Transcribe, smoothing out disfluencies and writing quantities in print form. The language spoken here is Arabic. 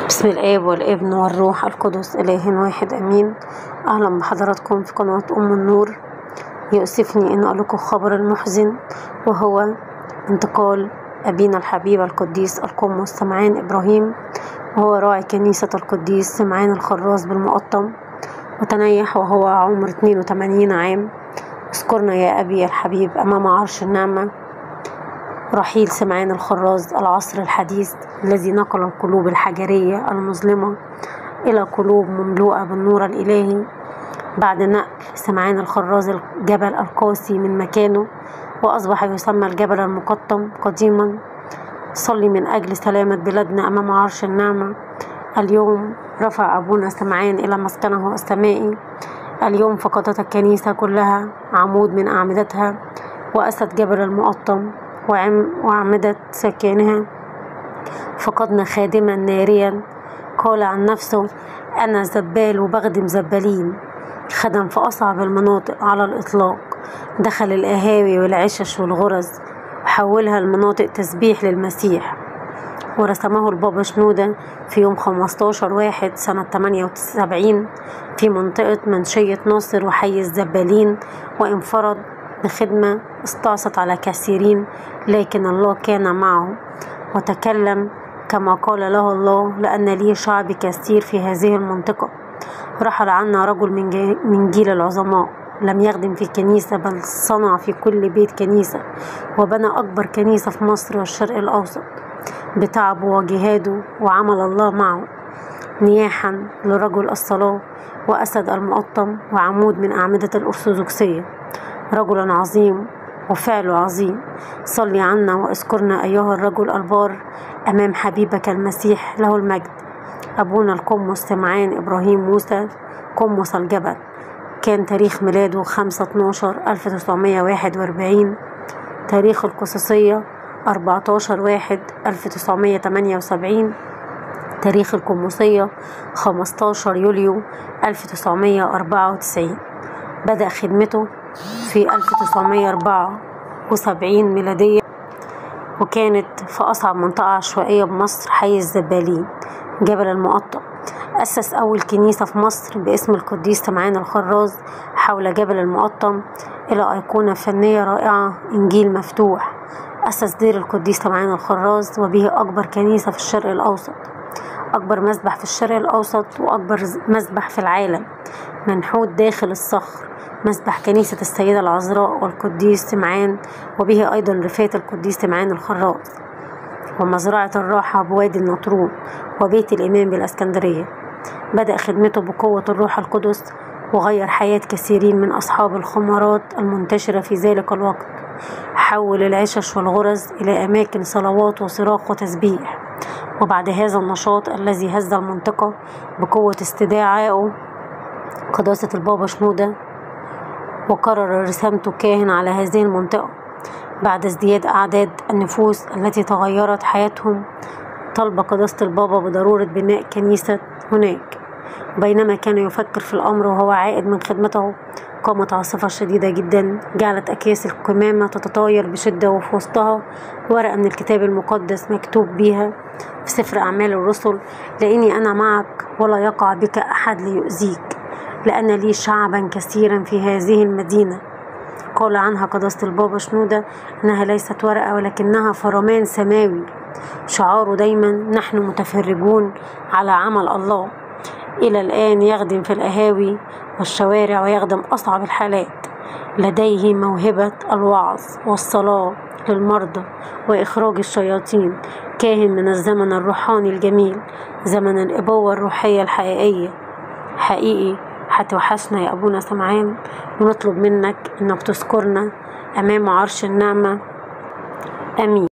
بسم الآب والابن والروح القدس إله واحد أمين. أهلا بحضراتكم في قناة أم النور. يؤسفني أن أقول لكم خبر المحزن، وهو انتقال أبينا الحبيب القديس القمص سمعان إبراهيم، وهو راعي كنيسة القديس سمعان الخراز بالمقطم، وتنيح وهو عمر 82 عام. اذكرنا يا أبي الحبيب أمام عرش النعمة. رحيل سمعان الخراز العصر الحديث الذي نقل القلوب الحجرية المظلمة إلى قلوب مملوءة بالنور الإلهي، بعد نقل سمعان الخراز الجبل القاسي من مكانه، وأصبح يسمى الجبل المقطم قديما. صلي من أجل سلامة بلادنا أمام عرش النعمة. اليوم رفع أبونا سمعان إلى مسكنه السمائي. اليوم فقدت الكنيسة كلها عمود من أعمدتها، وأسد جبل المقطم وأعمدة سكانها. فقدنا خادما ناريا قال عن نفسه: أنا زبال وبخدم زبالين. خدم في أصعب المناطق على الإطلاق، دخل القهاوي والعشش والغرز وحولها لمناطق تسبيح للمسيح. ورسمه البابا شنودة في يوم 15/1 سنة 78 في منطقة منشية ناصر وحي الزبالين، وانفرد بخدمة استعصت على كثيرين، لكن الله كان معه وتكلم كما قال له الله: لأن لي شعب كثير في هذه المنطقة. رحل عنا رجل من جيل العظماء، لم يخدم في كنيسة بل صنع في كل بيت كنيسة، وبنى أكبر كنيسة في مصر والشرق الأوسط بتعبه وجهاده، وعمل الله معه نياحا لرجل الصلاة وأسد المقطم وعمود من أعمدة الأرثوذكسية. رجل عظيم وفعله عظيم. صلي عنا واذكرنا أيها الرجل البار أمام حبيبك المسيح له المجد. أبونا القمص سمعان إبراهيم موسى قمص الجبل، كان تاريخ ميلاده 5/12/1941. تاريخ القصصية 14/1/1978. تاريخ القمصية 15 يوليو 1994. بدأ خدمته في 1974 ميلادية، وكانت في أصعب منطقة عشوائية بمصر حي الزبالين جبل المقطم. أسس أول كنيسة في مصر باسم القديس سمعان الخراز حول جبل المقطم إلى أيقونة فنية رائعة، إنجيل مفتوح. أسس دير القديس سمعان الخراز، وبه أكبر كنيسة في الشرق الأوسط، أكبر مسبح في الشرق الأوسط، وأكبر مسبح في العالم منحوت داخل الصخر، مسبح كنيسة السيدة العذراء والقديس سمعان، وبه أيضا رفات القديس سمعان الخراز، ومزرعة الراحة بوادي النطرون، وبيت الإمام بالإسكندرية. بدأ خدمته بقوة الروح القدس، وغير حياة كثيرين من أصحاب الخمارات المنتشرة في ذلك الوقت. حول العشش والغرز إلى أماكن صلوات وصراخ وتسبيح. وبعد هذا النشاط الذي هز المنطقة بقوة استدعائه قداسة البابا شنودة، وقرر رسامته كاهن على هذه المنطقة. بعد ازدياد أعداد النفوس التي تغيرت حياتهم، طلب قداسة البابا بضرورة بناء كنيسة هناك. بينما كان يفكر في الأمر وهو عائد من خدمته، قامت عاصفة شديدة جدا جعلت أكياس القمامة تتطاير بشدة، وفي وسطها ورقة من الكتاب المقدس مكتوب بيها في سفر أعمال الرسل: لأني أنا معك ولا يقع بك أحد ليؤذيك، لأن لي شعبا كثيرا في هذه المدينة. قال عنها قداسة البابا شنودة أنها ليست ورقة ولكنها فرمان سماوي، شعاره دايما: نحن متفرجون على عمل الله. إلى الآن يخدم في القهاوي والشوارع ويخدم أصعب الحالات. لديه موهبة الوعظ والصلاة للمرضى وإخراج الشياطين. كاهن من الزمن الروحاني الجميل، زمن الإبوة الروحية الحقيقية. حقيقي هتوحشنا يا أبونا سمعان، ونطلب منك إنك تذكرنا أمام عرش النعمة. أمين.